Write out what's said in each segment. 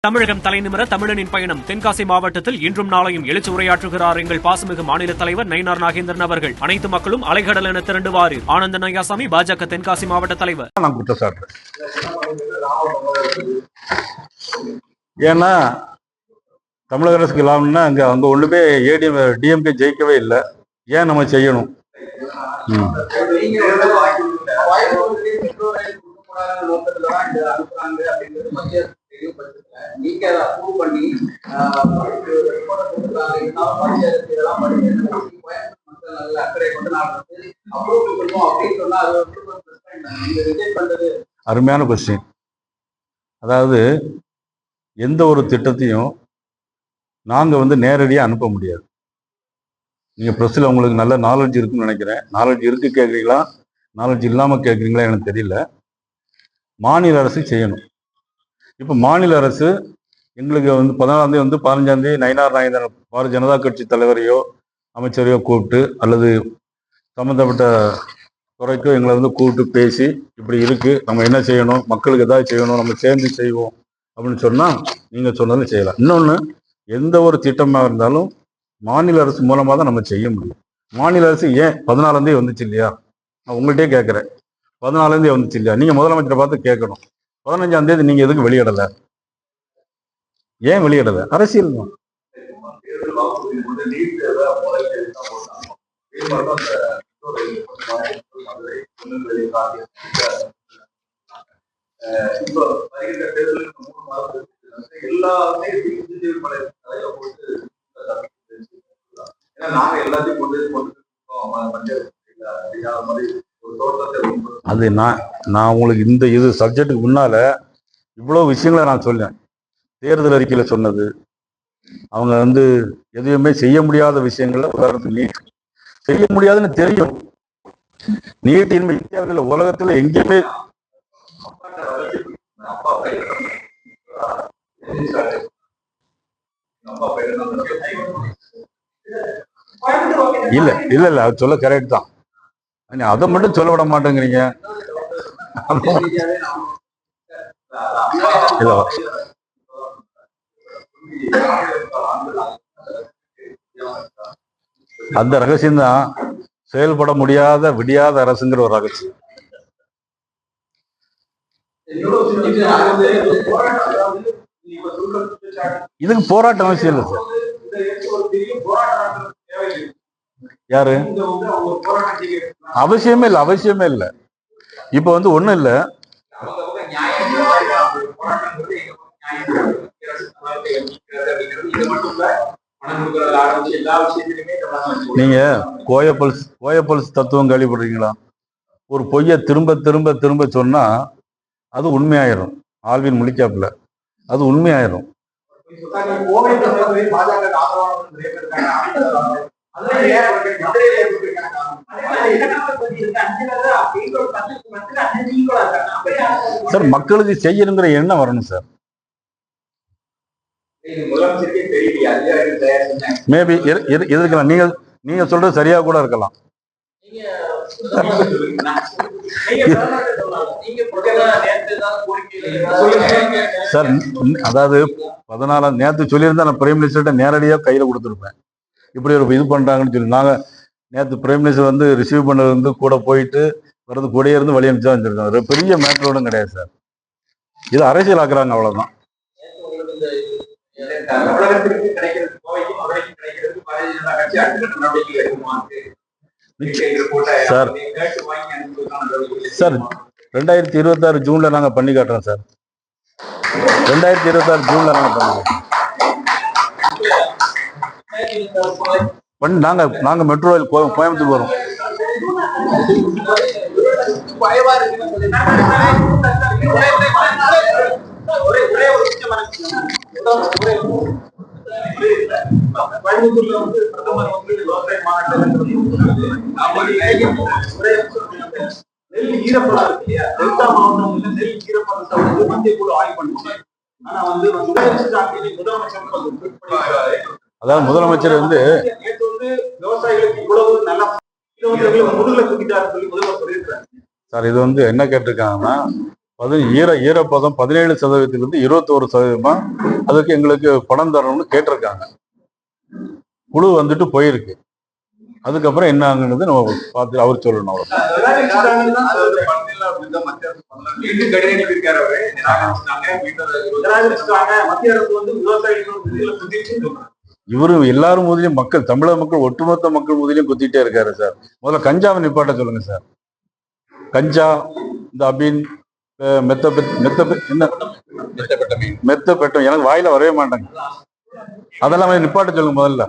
தமிழகம் தலைநிமிர தமிழனின் பயணம் தென்காசி மாவட்டத்தில் இன்றும் நாளையும் எழுச்சி உரையாற்றுகிறார் எங்கள் பாசமிகு மாநில தலைவர் நயினார் நாகேந்திரன் அவர்கள். அனைத்து மக்களும் அலைகடல் என திரண்டுவாரு. ஆனந்த நையாசாமி, பாஜக தென்காசி மாவட்ட தலைவர். நான் குற்றச்சாட்டு. ஏன்னா தமிழக அரசுக்கு லாபம்னா அங்க ஒண்ணுமே டிஎம்கே ஜெயிக்கவே இல்லை. ஏன் நம்ம செய்யணும்? அருமையான கொஸ்டின். அதாவது எந்த ஒரு திட்டத்தையும் நாங்க நேரடியாக அனுப்ப முடியாது. நீங்க பிரஸ்ல உங்களுக்கு நல்ல நாலேஜ் இருக்குன்னு நினைக்கிறேன். நாலேஜ் இருக்கு கேட்குறீங்களா, நாலேஜ் இல்லாம கேட்குறீங்களா எனக்கு தெரியல. மாநில அரசு செய்யணும். இப்போ மாநில அரசு எங்களுக்கு 14ஆம் தேதி 15ஆம் தேதி நயினார் நாகேந்திரன் பாரதிய ஜனதா கட்சி தலைவரையோ அமைச்சரையோ கூப்பிட்டு அல்லது சம்மந்தப்பட்ட துறைக்கோ எங்களை கூப்பிட்டு பேசி இப்படி இருக்கு, நம்ம என்ன செய்யணும், மக்களுக்கு ஏதாவது செய்யணும், நம்ம சேர்ந்து செய்வோம் அப்படின்னு சொன்னா நீங்க சொன்னதும் செய்யலாம். இன்னொன்று, எந்த ஒரு திட்டமாக இருந்தாலும் மாநில அரசு மூலமாக தான் நம்ம செய்ய முடியும். மாநில அரசு ஏன் 14ஆம் தேதி வந்துச்சு இல்லையா? நான் உங்கள்கிட்டே கேட்குறேன், 14ஆம் தேதி வந்துச்சு இல்லையா? நீங்கள் முதலமைச்சரை பார்த்து கேட்கணும். 15ஆம் தேதி நீங்கள் எதுக்கு வெளியிடலை? ஏன் வெளியிடலை? அரசியல் தான். அது நான் உங்களுக்கு இது சப்ஜெக்டுக்கு முன்னால இவ்வளவு விஷயங்களை நான் சொன்னேன். தேர்தல் அறிக்கையில சொன்னது, அவங்க எதுவுமே செய்ய முடியாத விஷயங்கள்ல நீட் செய்ய முடியாதுன்னு தெரியும். நீட் இனிமே இந்தியாவில் உலகத்துல எங்கேயுமே இல்ல இல்ல இல்ல அது சொல்ல கரெக்ட் தான். அதை மட்டும் சொல்ல விட மாட்டேங்கிறீங்க. அந்த ரகசியம் தான் செயல்பட முடியாத விடியாத அரசுங்கிற ஒரு ரகசியம். இதுக்கு போராட்டம் அவசியம் இல்லை சார். யாரு? அவசியமே இல்லை, அவசியமே இல்லை. இப்ப ஒண்ணும் இல்லை. நீங்க கோயப்பல்ஸ் தத்துவம் கேள்விப்படுறீங்களா? ஒரு பொய்ய திரும்ப திரும்ப திரும்ப சொன்னா அது உண்மையாயிரும். ஆல்வின் முழிக்காப்புல அது உண்மையாயிரும். சார், மக்களுக்கு செய்யணுங்கிற எண்ணம் வரணும் சார். மேபி இருக்கலாம். நீங்க சொல்றது சரியா கூட இருக்கலாம். சார், அதாவது 14 நேற்று சொல்லியிருந்தா நான் பிரைம் மினிஸ்டர்கிட்ட நேரடியா கையில கொடுத்துருப்பேன். இப்படி ஒரு இது பண்றாங்கன்னு சொல்லி நாங்க நேற்று பிரைம் மினிஸ்டர் ரிசீவ் பண்ணது கூட போயிட்டு வரது கூடயே இருந்து வழி அனுப்பிச்சா வந்திருக்காங்க. பெரிய மேட்டரோடும் கிடையாது சார். இது அரசியல் ஆக்குறாங்க, அவ்வளவுதான். சார் சார் 2026 ஜூன்ல நாங்க பண்ணி காட்டுறோம் சார். 2026 ஜூன்ல நாங்க நாங்க மெட்ரோ ரயில் கோயம்புத்தூர் வரும். அதாவது முதலமைச்சர் விவசாயிகளுக்கு இவ்வளவு நல்ல சார், இது என்ன கேட்டிருக்காங்கன்னா ஈரப்பதம் 17% 21% அதுக்கு எங்களுக்கு பணம் தரணும்னு கேட்டிருக்காங்க. குழு வந்துட்டு போயிருக்கு. அதுக்கப்புறம் என்ன ஆகுறது நம்ம பார்த்து அவர் சொல்லணும். இவரு எல்லாரும் முதலையும் மக்கள், தமிழக மக்கள், ஒட்டுமொத்த மக்கள் முதலையும் குத்திட்டே இருக்காரு சார். முதல்ல கஞ்சாவை நிப்பாட்ட சொல்லுங்க சார். கஞ்சா, இந்த அபின், மெத்தப்பெட்டம் எனக்கு வாயில வரவே மாட்டாங்க. அதெல்லாம் நிப்பாட்ட சொல்லுங்க முதல்ல.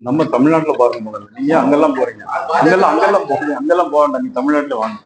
நம்ம தமிழ்நாட்டுல பாருங்க முதல்ல. நீங்க அங்கெல்லாம் போறீங்க, அங்கெல்லாம் போக வேண்டாம். நீங்க தமிழ்நாட்டுல வாங்க.